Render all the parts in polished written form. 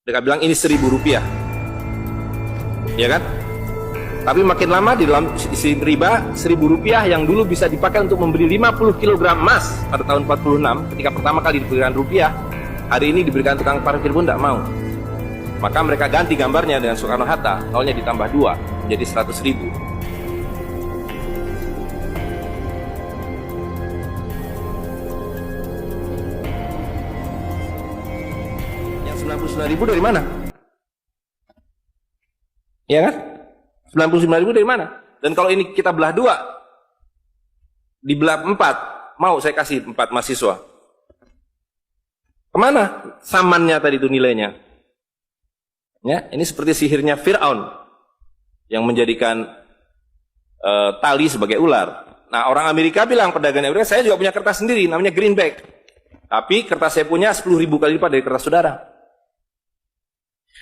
Mereka bilang ini Rp1.000, ya kan? Tapi makin lama di dalam isi riba, Rp1.000 yang dulu bisa dipakai untuk membeli 50 kg emas pada tahun 46, ketika pertama kali diberikan rupiah, hari ini diberikan tukang parkir pun tidak mau. Maka mereka ganti gambarnya dengan Soekarno-Hatta, nolnya ditambah 2, jadi 100.000. Yang 99.000 dari mana? Ya kan? 99.000 dari mana? Dan kalau ini kita belah 2, dibelah 4, mau saya kasih 4 mahasiswa. Kemana samannya tadi itu nilainya? Ya, ini seperti sihirnya Fir'aun yang menjadikan tali sebagai ular. Nah, orang Amerika bilang, pedagang Amerika, saya juga punya kertas sendiri, namanya greenback. Tapi kertas saya punya 10.000 kali lipat dari kertas saudara.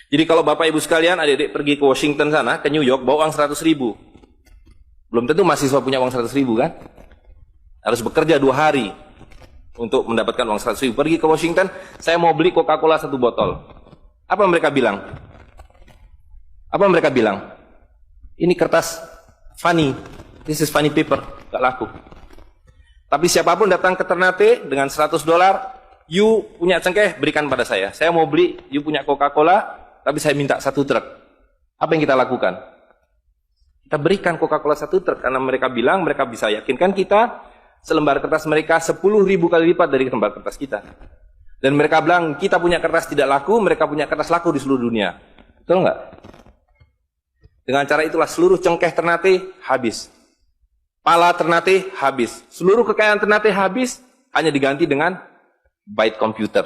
Jadi kalau Bapak Ibu sekalian, adik-adik pergi ke Washington sana, ke New York, bawa uang 100.000. Belum tentu mahasiswa punya uang 100.000 kan? Harus bekerja 2 hari untuk mendapatkan uang 100.000. Pergi ke Washington, saya mau beli Coca-Cola 1 botol. Apa mereka bilang? Apa mereka bilang? Ini kertas funny, this is funny paper, gak laku. Tapi siapapun datang ke Ternate dengan $100, you punya cengkeh, berikan pada saya. Saya mau beli, you punya Coca-Cola, tapi saya minta 1 truk. Apa yang kita lakukan? Kita berikan Coca-Cola 1 truk, karena mereka bilang, mereka bisa yakinkan kita, selembar kertas mereka 10.000 kali lipat dari lembar kertas kita. Dan mereka bilang, kita punya kertas tidak laku, mereka punya kertas laku di seluruh dunia. Betul nggak? Dengan cara itulah seluruh cengkeh Ternate habis. Pala Ternate habis. Seluruh kekayaan Ternate habis, hanya diganti dengan byte komputer.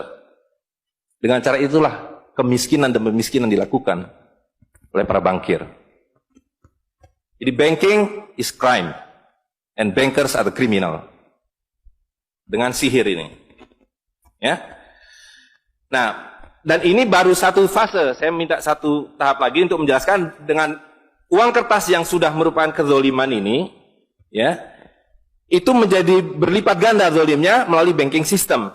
Dengan cara itulah kemiskinan dan pemiskinan dilakukan oleh para bankir. Jadi banking is crime, and bankers are the criminal. Dengan sihir ini. Ya. Nah, dan ini baru satu fase. Saya minta satu tahap lagi untuk menjelaskan dengan uang kertas yang sudah merupakan kezoliman ini, ya, itu menjadi berlipat ganda zolimnya melalui banking system,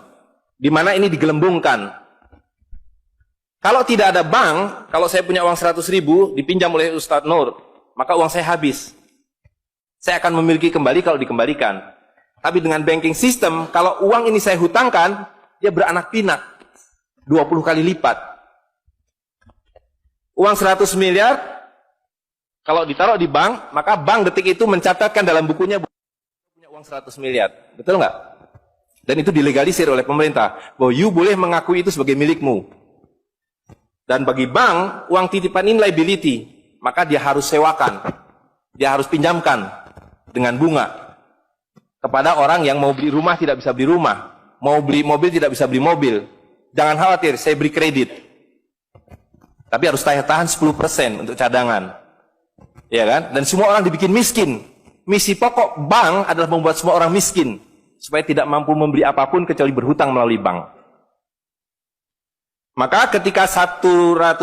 di mana ini digelembungkan. Kalau tidak ada bank, kalau saya punya uang 100.000 dipinjam oleh Ustadz Nur, maka uang saya habis. Saya akan memiliki kembali kalau dikembalikan. Tapi dengan banking system, kalau uang ini saya hutangkan, dia beranak pinak 20 kali lipat. Uang 100 miliar kalau ditaruh di bank, maka bank detik itu mencatatkan dalam bukunya punya uang 100 miliar. Betul nggak? Dan itu dilegalisir oleh pemerintah, bahwa you boleh mengakui itu sebagai milikmu. Dan bagi bank, uang titipan ini liability, maka dia harus sewakan, dia harus pinjamkan dengan bunga kepada orang yang mau beli rumah tidak bisa beli rumah, mau beli mobil tidak bisa beli mobil. Jangan khawatir, saya beri kredit. Tapi harus tahan 10% untuk cadangan. Ya kan? Dan semua orang dibikin miskin. Misi pokok bank adalah membuat semua orang miskin, supaya tidak mampu membeli apapun kecuali berhutang melalui bank. Maka ketika 100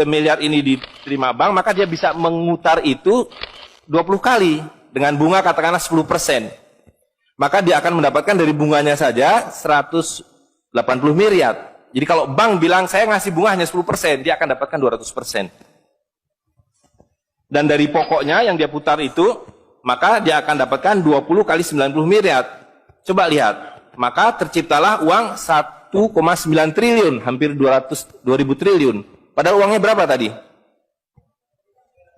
miliar ini diterima bank, maka dia bisa mengutar itu 20 kali dengan bunga katakanlah 10%. Maka dia akan mendapatkan dari bunganya saja 180 miliar. Jadi kalau bank bilang saya ngasih bunga hanya 10%, dia akan dapatkan 200%. Dan dari pokoknya yang dia putar itu, maka dia akan dapatkan 20 kali 90 miliar. Coba lihat, maka terciptalah uang 1,9 triliun, hampir 2.000 triliun. Padahal uangnya berapa tadi?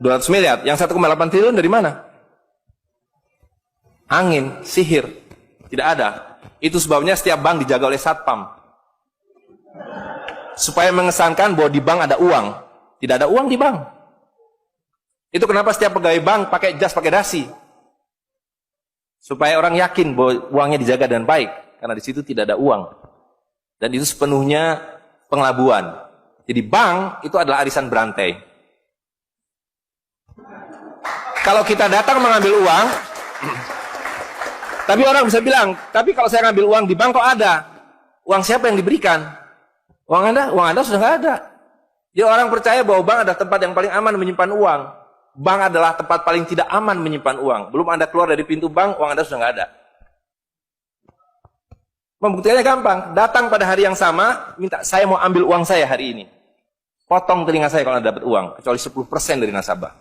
200 miliar. Yang 1,8 triliun dari mana? Angin, sihir. Tidak ada. Itu sebabnya setiap bank dijaga oleh satpam. Supaya mengesankan bahwa di bank ada uang. Tidak ada uang di bank. Itu kenapa setiap pegawai bank pakai jas, pakai dasi. Supaya orang yakin bahwa uangnya dijaga dengan baik. Karena di situ tidak ada uang. Dan itu sepenuhnya pengelabuan. Jadi bank itu adalah arisan berantai. Kalau kita datang mengambil uang, tapi orang bisa bilang, tapi kalau saya ngambil uang di bank kok ada? Uang siapa yang diberikan? Uang Anda sudah nggak ada. Jadi orang percaya bahwa bank adalah tempat yang paling aman menyimpan uang. Bank adalah tempat paling tidak aman menyimpan uang. Belum Anda keluar dari pintu bank, uang Anda sudah nggak ada. Membuktikannya gampang. Datang pada hari yang sama, minta saya mau ambil uang saya hari ini. potong telinga saya kalau Anda dapat uang, kecuali 10% dari nasabah.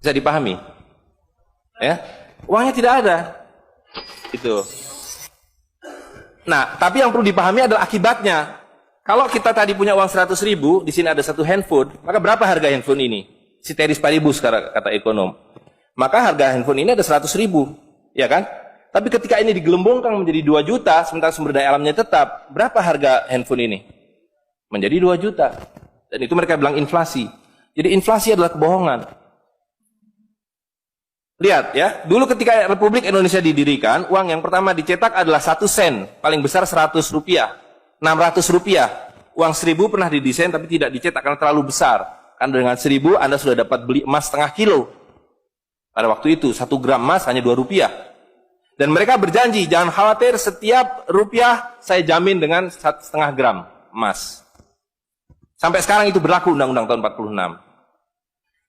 Bisa dipahami? Ya, uangnya tidak ada. Itu. Nah, tapi yang perlu dipahami adalah akibatnya. Kalau kita tadi punya uang 100.000, di sini ada satu handphone, maka berapa harga handphone ini? Ceteris paribus kata ekonom. Maka harga handphone ini ada 100.000, ya kan? Tapi ketika ini digelembungkan menjadi 2 juta, sementara sumber daya alamnya tetap, berapa harga handphone ini? Menjadi 2 juta. Dan itu mereka bilang inflasi. Jadi inflasi adalah kebohongan. Lihat ya, dulu ketika Republik Indonesia didirikan, uang yang pertama dicetak adalah 1 sen, paling besar 100 rupiah. 600 rupiah. Uang 1.000 pernah didesain tapi tidak dicetak karena terlalu besar. Karena dengan 1.000 Anda sudah dapat beli emas setengah kilo. Pada waktu itu 1 gram emas hanya 2 rupiah. Dan mereka berjanji, jangan khawatir, setiap rupiah saya jamin dengan 1,5 gram emas. Sampai sekarang itu berlaku Undang-Undang tahun 46.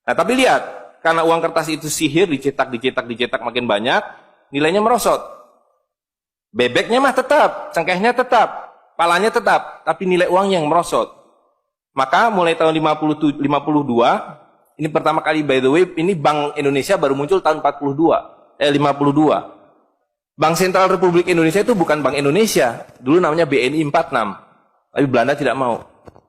Nah tapi lihat, karena uang kertas itu sihir, dicetak makin banyak, nilainya merosot. Bebeknya mah tetap, cengkehnya tetap, palanya tetap, tapi nilai uang yang merosot. Maka mulai tahun 52, ini pertama kali by the way, ini Bank Indonesia baru muncul tahun 52. Bank Sentral Republik Indonesia itu bukan Bank Indonesia, dulu namanya BNI 46. Tapi Belanda tidak mau.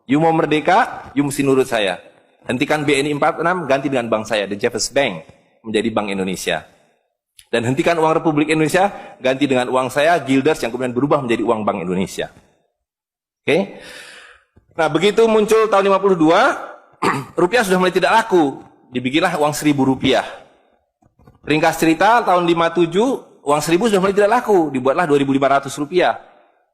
You mau merdeka, you mesti nurut saya. Hentikan BNI 46, ganti dengan bank saya, The Jeffers Bank, menjadi Bank Indonesia. Dan hentikan uang Republik Indonesia, ganti dengan uang saya, Guilders, yang kemudian berubah menjadi uang Bank Indonesia. Oke. Nah, begitu muncul tahun 52, rupiah sudah mulai tidak laku. Dibikinlah uang 1.000 rupiah. Ringkas cerita, tahun 57, uang 1.000 sudah mulai tidak laku. Dibuatlah 2.500 rupiah.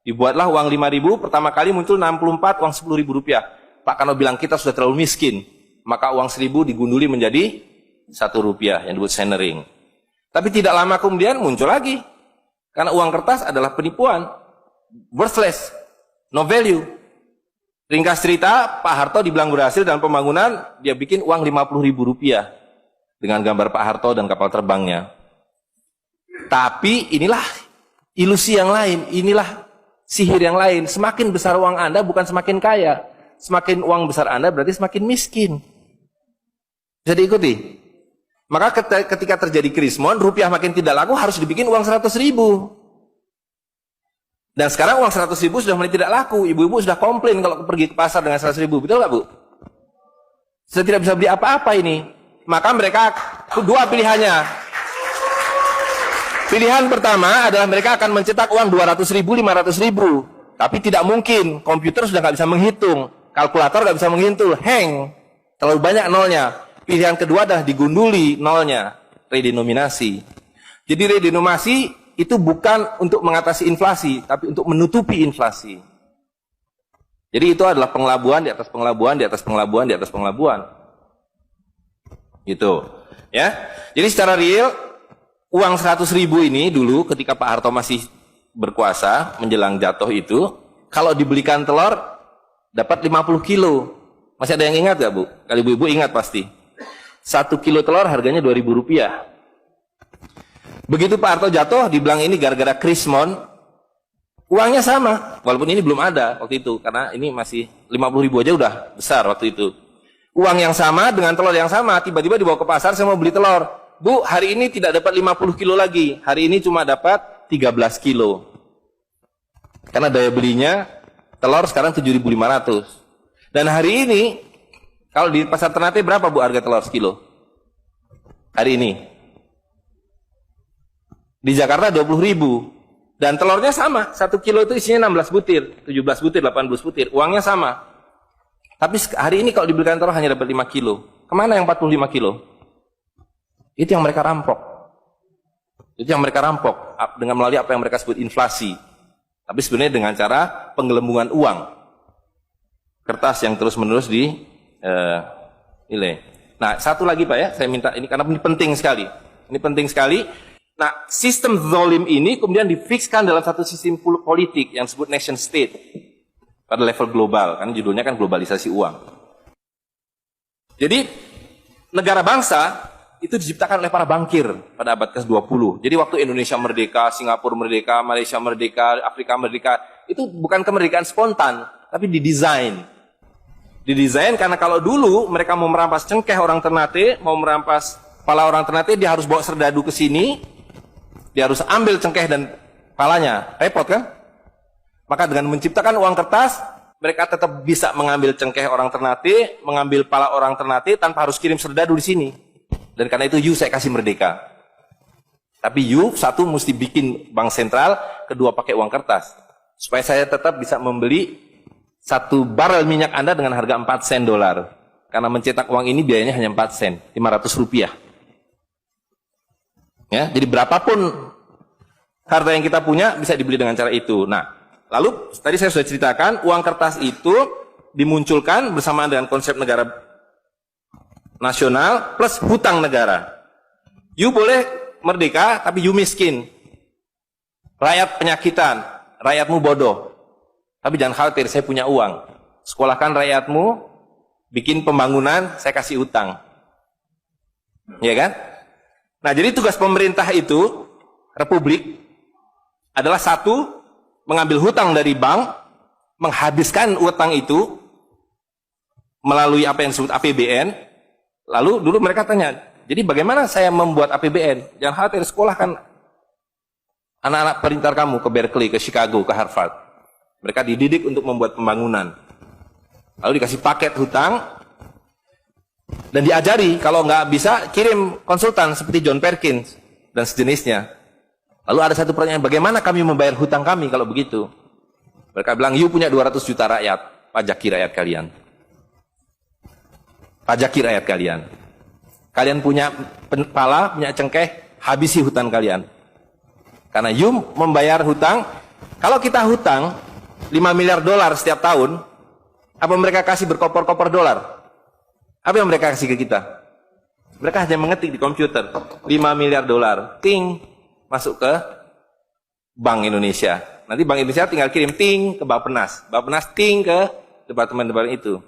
Dibuatlah uang 5.000, pertama kali muncul 64, uang 10.000 rupiah. Pak Karno bilang kita sudah terlalu miskin. Maka uang 1.000 digunduli menjadi 1 rupiah, yang disebut centering. Tapi tidak lama kemudian muncul lagi. Karena uang kertas adalah penipuan. Worthless. No value. Ringkas cerita, Pak Harto dibilang berhasil dalam pembangunan, dia bikin uang 50.000 rupiah dengan gambar Pak Harto dan kapal terbangnya. Tapi inilah ilusi yang lain, inilah sihir yang lain. Semakin besar uang Anda bukan semakin kaya. Semakin uang besar Anda berarti semakin miskin. Bisa diikuti? Maka ketika terjadi krismon, rupiah makin tidak laku, harus dibikin uang 100.000. Dan sekarang uang 100.000 sudah mulai tidak laku. Ibu-ibu sudah komplain kalau pergi ke pasar dengan 100.000. Betul nggak, Bu? Sudah tidak bisa beli apa-apa ini. Maka mereka dua pilihannya. Pilihan pertama adalah mereka akan mencetak uang 200.000, 500.000. Tapi tidak mungkin. Komputer sudah nggak bisa menghitung. Kalkulator nggak bisa menghitung. Hang. Terlalu banyak nolnya. Pilihan kedua adalah digunduli nolnya. Redenominasi. Jadi redenominasi itu bukan untuk mengatasi inflasi, tapi untuk menutupi inflasi. Jadi itu adalah pengelabuan di atas pengelabuan, di atas pengelabuan, di atas pengelabuan. Gitu. Ya. Jadi secara real, uang 100.000 ini dulu ketika Pak Harto masih berkuasa, menjelang jatuh itu, kalau dibelikan telur, dapat 50 kilo. Masih ada yang ingat gak, Bu? Kali ibu-ibu ingat pasti. 1 kilo telur harganya 2.000 rupiah. Begitu Pak Harto jatuh, dibilang ini gara-gara krismon, uangnya sama, walaupun ini belum ada waktu itu, karena ini masih 50.000 aja udah besar waktu itu. Uang yang sama dengan telur yang sama, tiba-tiba dibawa ke pasar, saya mau beli telur. Bu, hari ini tidak dapat 50 kilo lagi, hari ini cuma dapat 13 kilo. Karena daya belinya, telur sekarang 7.500. Dan hari ini, kalau di pasar Ternate berapa Bu harga telur sekilo? Hari ini. Di Jakarta 20.000. Dan telurnya sama. 1 kilo itu isinya 16 butir, 17 butir, 18 butir. Uangnya sama. Tapi hari ini kalau dibelikan telur hanya dapat 5 kilo. Kemana yang 45 kilo? Itu yang mereka rampok. Itu yang mereka rampok. Dengan melalui apa yang mereka sebut inflasi. Tapi sebenarnya dengan cara penggelembungan uang. Kertas yang terus-menerus nilai. Nah, satu lagi Pak ya, saya minta ini karena ini penting sekali. Ini penting sekali. Nah, sistem zalim ini kemudian difikskan dalam satu sistem politik yang disebut nation state pada level global, kan judulnya kan globalisasi uang. Jadi negara bangsa itu diciptakan oleh para bankir pada abad ke-20. Jadi waktu Indonesia merdeka, Singapura merdeka, Malaysia merdeka, Afrika merdeka, itu bukan kemerdekaan spontan, tapi didesain. Didesain karena kalau dulu mereka mau merampas cengkeh orang Ternate, mau merampas kepala orang Ternate, dia harus bawa serdadu ke sini, dia harus ambil cengkeh dan kepalanya, repot kan? Maka dengan menciptakan uang kertas, mereka tetap bisa mengambil cengkeh orang Ternate, mengambil kepala orang Ternate tanpa harus kirim serdadu di sini. Dan karena itu saya kasih merdeka. Tapi satu mesti bikin bank sentral, kedua pakai uang kertas. Supaya saya tetap bisa membeli 1 barel minyak Anda dengan harga 4 sen dolar. Karena mencetak uang ini biayanya hanya 4 sen, 500 rupiah. Ya, jadi berapapun harta yang kita punya bisa dibeli dengan cara itu. Nah, lalu tadi saya sudah ceritakan, uang kertas itu dimunculkan bersamaan dengan konsep negara nasional plus hutang negara. You boleh merdeka, tapi you miskin. Rakyat penyakitan, rakyatmu bodoh. Tapi jangan khawatir, saya punya uang. Sekolahkan rakyatmu, bikin pembangunan, saya kasih utang. Ya kan? Nah, jadi tugas pemerintah itu, republik, adalah satu, mengambil hutang dari bank, menghabiskan utang itu, melalui apa yang disebut APBN. Lalu dulu mereka tanya, jadi bagaimana saya membuat APBN? Jangan khawatir, sekolahkan anak-anak pintar kamu ke Berkeley, ke Chicago, ke Harvard. Mereka dididik untuk membuat pembangunan. Lalu dikasih paket hutang, dan diajari, kalau nggak bisa, kirim konsultan seperti John Perkins, dan sejenisnya. Lalu ada satu pertanyaan, bagaimana kami membayar hutang kami kalau begitu? Mereka bilang, you punya 200 juta rakyat, pajaki rakyat kalian. Pajaki rakyat kalian. Kalian punya kepala, punya cengkeh, habisi hutang kalian. Karena you membayar hutang, kalau kita hutang, 5 miliar dolar setiap tahun, apa mereka kasih berkoper-koper dolar? Apa yang mereka kasih ke kita? Mereka hanya mengetik di komputer, 5 miliar dolar, ting, masuk ke Bank Indonesia. Nanti Bank Indonesia tinggal kirim ting ke Bappenas, Bappenas ting ke departemen-departemen itu.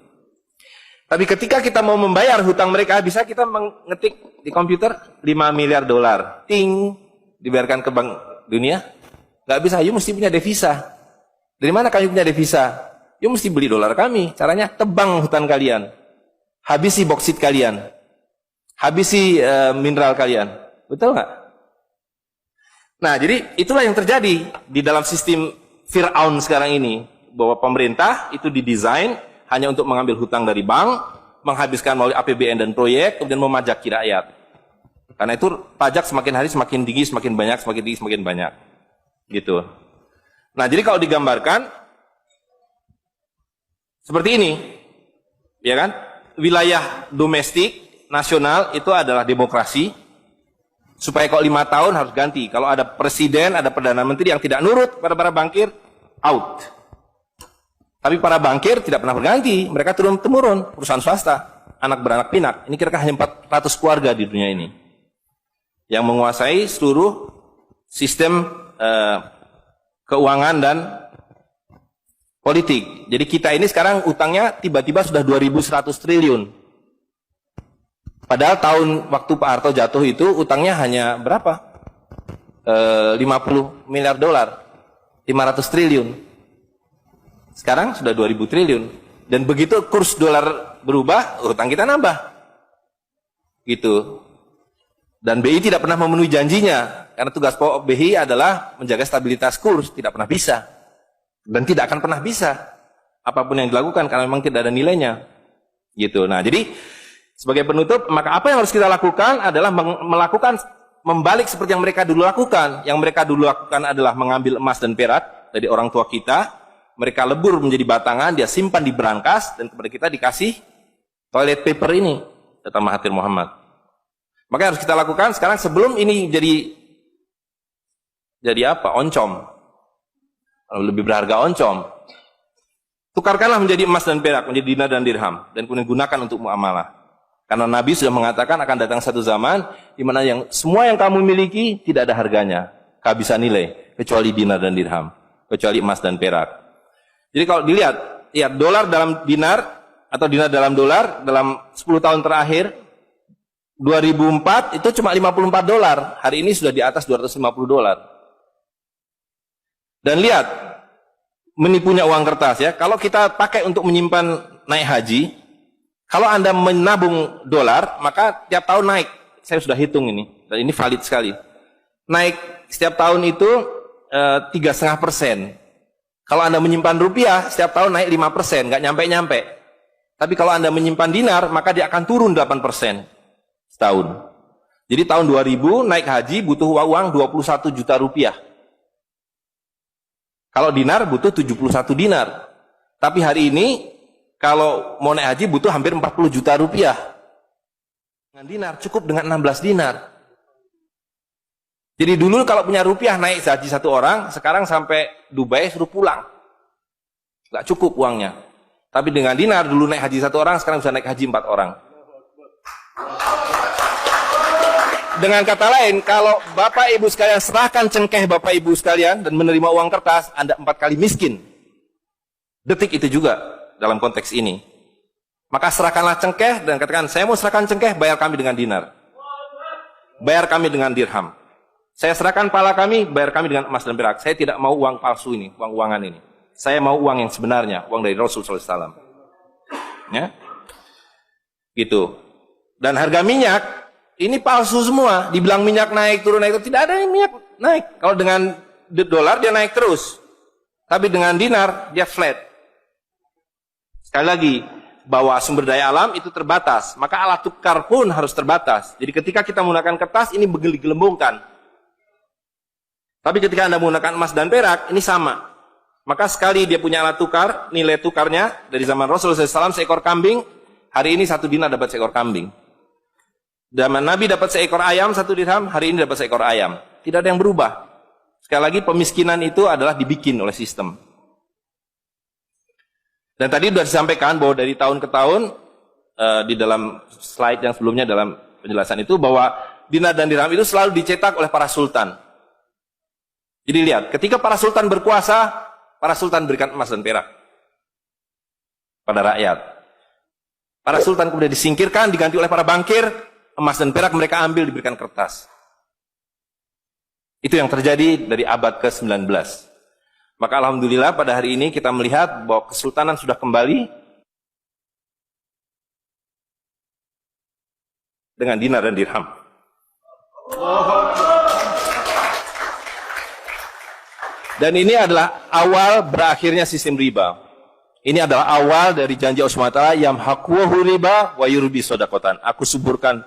Tapi ketika kita mau membayar hutang mereka, bisa kita mengetik di komputer 5 miliar dolar, ting, dibayarkan ke Bank Dunia? Nggak bisa, you mesti punya devisa. Dari mana kami punya devisa? You mesti beli dolar kami. Caranya tebang hutan kalian. Habisi boksit kalian. Habisi mineral kalian. Betul nggak? Nah, jadi itulah yang terjadi di dalam sistem Fir'aun sekarang ini. Bahwa pemerintah itu didesain hanya untuk mengambil hutang dari bank, menghabiskan melalui APBN dan proyek, kemudian memajaki rakyat. Karena itu pajak semakin hari semakin tinggi, semakin banyak, semakin tinggi, semakin banyak. Gitu. Nah, jadi kalau digambarkan seperti ini, ya kan? Wilayah domestik nasional itu adalah demokrasi. Supaya kalau 5 tahun harus ganti. Kalau ada presiden, ada perdana menteri yang tidak nurut pada para bankir, out. Tapi para bankir tidak pernah berganti, mereka turun-temurun, perusahaan swasta, anak beranak pinak. Ini kira-kira hanya 400 keluarga di dunia ini yang menguasai seluruh sistem keuangan dan politik. Jadi kita ini sekarang utangnya tiba-tiba sudah 2.100 triliun. Padahal tahun waktu Pak Harto jatuh itu utangnya hanya berapa? 50 miliar dolar. 500 triliun. Sekarang sudah 2.000 triliun. Dan begitu kurs dolar berubah, utang kita nambah. Gitu. Dan BI tidak pernah memenuhi janjinya. Karena tugas pokok BI adalah menjaga stabilitas kurs, tidak pernah bisa. Dan tidak akan pernah bisa. Apapun yang dilakukan, karena memang tidak ada nilainya. Gitu. Nah, jadi sebagai penutup, maka apa yang harus kita lakukan adalah melakukan, membalik seperti yang mereka dulu lakukan. Yang mereka dulu lakukan adalah mengambil emas dan perak dari orang tua kita. Mereka lebur menjadi batangan, dia simpan di berangkas, dan kepada kita dikasih toilet paper ini, kata Mahathir Muhammad. Maka yang harus kita lakukan sekarang sebelum ini jadi apa? Oncom. Lebih berharga oncom. Tukarkanlah menjadi emas dan perak, menjadi dinar dan dirham, dan kemudian gunakan untuk muamalah. Karena Nabi sudah mengatakan akan datang satu zaman di mana semua yang kamu miliki tidak ada harganya, kehabisan nilai, kecuali dinar dan dirham, kecuali emas dan perak. Jadi kalau dilihat, ya dolar dalam dinar atau dinar dalam dolar dalam 10 tahun terakhir 2004 itu cuma 54 dolar. Hari ini sudah di atas 250 dolar. Dan lihat, menipunya uang kertas ya. Kalau kita pakai untuk menyimpan naik haji, kalau Anda menabung dolar, maka tiap tahun naik. Saya sudah hitung ini, dan ini valid sekali. Naik setiap tahun itu 3,5%. Kalau Anda menyimpan rupiah, setiap tahun naik 5%, nggak nyampe-nyampe. Tapi kalau Anda menyimpan dinar, maka dia akan turun 8% setahun. Jadi tahun 2000 naik haji butuh uang 21 juta rupiah. Kalau dinar butuh 71 dinar. Tapi hari ini, kalau mau naik haji butuh hampir 40 juta rupiah. Dengan dinar, cukup dengan 16 dinar. Jadi dulu kalau punya rupiah naik haji satu orang, sekarang sampai Dubai suruh pulang. Nggak cukup uangnya. Tapi dengan dinar dulu naik haji satu orang, sekarang bisa naik haji 4 orang. Dengan kata lain, kalau Bapak Ibu sekalian serahkan cengkeh Bapak Ibu sekalian dan menerima uang kertas, Anda 4 kali miskin. Detik itu juga dalam konteks ini. Maka serahkanlah cengkeh dan katakan, saya mau serahkan cengkeh, bayar kami dengan dinar. Bayar kami dengan dirham. Saya serahkan pala kami, bayar kami dengan emas dan perak. Saya tidak mau uang palsu ini, uang-uangan ini. Saya mau uang yang sebenarnya, uang dari Rasul SAW. Ya, gitu. Dan harga minyak ini palsu semua. Dibilang minyak naik turun naik, tidak ada yang minyak naik. Kalau dengan dolar dia naik terus, tapi dengan dinar dia flat. Sekali lagi, bahwa sumber daya alam itu terbatas, maka alat tukar pun harus terbatas. Jadi ketika kita menggunakan kertas ini digelembungkan. Tapi ketika Anda menggunakan emas dan perak, ini sama. Maka sekali dia punya alat tukar, nilai tukarnya dari zaman Rasulullah SAW seekor kambing, hari ini 1 dinar dapat seekor kambing. Zaman Nabi dapat seekor ayam 1 dirham, hari ini dapat seekor ayam. Tidak ada yang berubah. Sekali lagi pemiskinan itu adalah dibikin oleh sistem. Dan tadi sudah disampaikan bahwa dari tahun ke tahun, di dalam slide yang sebelumnya dalam penjelasan itu, bahwa dinar dan dirham itu selalu dicetak oleh para sultan. Jadi lihat, ketika para sultan berkuasa, para sultan berikan emas dan perak pada rakyat. Para sultan kemudian disingkirkan, diganti oleh para bankir, emas dan perak mereka ambil, diberikan kertas. Itu yang terjadi dari abad ke-19. Maka alhamdulillah pada hari ini kita melihat bahwa kesultanan sudah kembali dengan dinar dan dirham. Dan ini adalah awal berakhirnya sistem riba. Ini adalah awal dari janji Allah SWT, yamhaqwahu riba wa yurbi sodakotan. Aku suburkan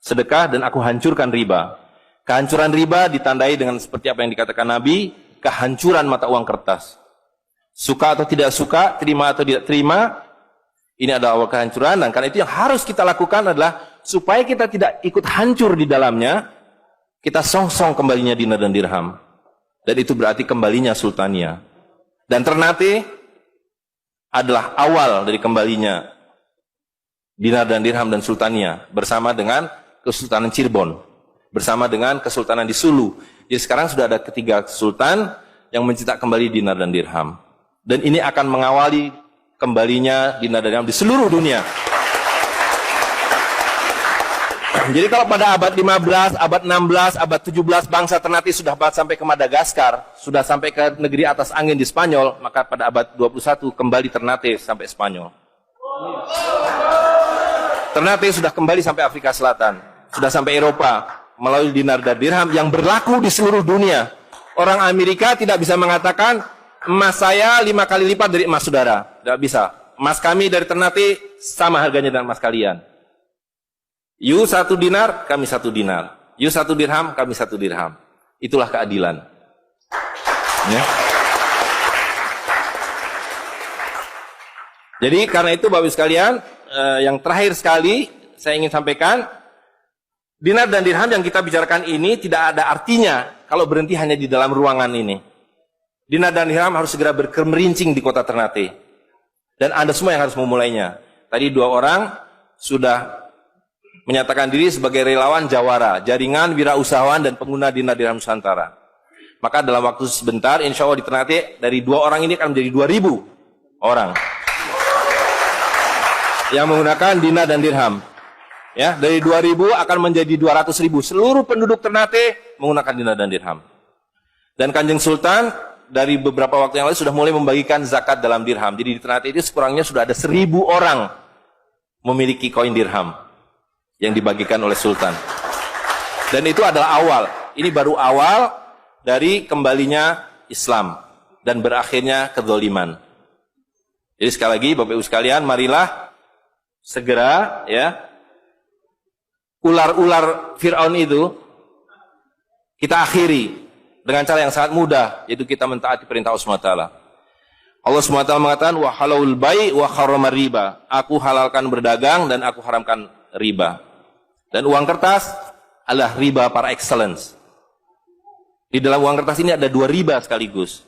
sedekah dan aku hancurkan riba. Kehancuran riba ditandai dengan seperti apa yang dikatakan Nabi, kehancuran mata uang kertas. Suka atau tidak suka, terima atau tidak terima, ini adalah awal kehancuran. Dan karena itu yang harus kita lakukan adalah supaya kita tidak ikut hancur di dalamnya, kita song-song kembalinya dinar dan dirham. Dan itu berarti kembalinya sultania. Dan Ternate adalah awal dari kembalinya dinar dan dirham dan sultania bersama dengan Kesultanan Cirebon, bersama dengan Kesultanan di Sulu. Jadi sekarang sudah ada 3 sultan yang mencetak kembali dinar dan dirham. Dan ini akan mengawali kembalinya dinar dan dirham di seluruh dunia. Jadi kalau pada abad 15, abad 16, abad 17 bangsa Ternate sudah sampai ke Madagaskar, sudah sampai ke negeri atas angin di Spanyol, maka pada abad 21 kembali Ternate sampai Spanyol. Ternate sudah kembali sampai Afrika Selatan, sudah sampai Eropa melalui dinar dan dirham yang berlaku di seluruh dunia. Orang Amerika tidak bisa mengatakan emas saya 5 kali lipat dari emas saudara, tidak bisa. Emas kami dari Ternate sama harganya dengan emas kalian. You 1 dinar, kami 1 dinar. You 1 dirham, kami 1 dirham. Itulah keadilan. Ya. Jadi karena itu Bapak Ibu sekalian, yang terakhir sekali saya ingin sampaikan, dinar dan dirham yang kita bicarakan ini tidak ada artinya kalau berhenti hanya di dalam ruangan ini. Dinar dan dirham harus segera berkemerincing di kota Ternate. Dan Anda semua yang harus memulainya. Tadi 2 orang sudah menyatakan diri sebagai relawan Jawara, jaringan wirausahawan dan pengguna dinar dirham Nusantara. Maka dalam waktu sebentar, insya Allah di Ternate, dari 2 orang ini akan menjadi 2.000 orang yang menggunakan dinar dan dirham. Ya, dari 2.000 akan menjadi 200.000. Seluruh penduduk Ternate menggunakan dinar dan dirham. Dan Kanjeng Sultan dari beberapa waktu yang lalu sudah mulai membagikan zakat dalam dirham. Jadi di Ternate itu sekurangnya sudah ada 1.000 orang memiliki koin dirham yang dibagikan oleh Sultan. Dan itu adalah awal. Ini baru awal dari kembalinya Islam dan berakhirnya kezaliman. Jadi sekali lagi Bapak Ibu sekalian, marilah segera ya ular-ular Fir'aun itu kita akhiri dengan cara yang sangat mudah, yaitu kita mentaati perintah Allah SWT. Allah SWT mengatakan, wa halalul bai' wa harramar riba. Aku halalkan berdagang dan aku haramkan riba. Dan uang kertas adalah riba par excellence. Di dalam uang kertas ini ada 2 riba sekaligus.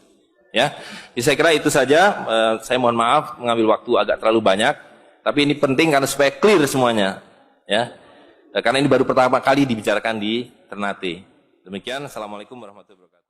Ya, jadi saya kira itu saja. Saya mohon maaf mengambil waktu agak terlalu banyak, tapi ini penting karena supaya clear semuanya. Ya, karena ini baru pertama kali dibicarakan di Ternate. Demikian, Assalamualaikum warahmatullahi wabarakatuh.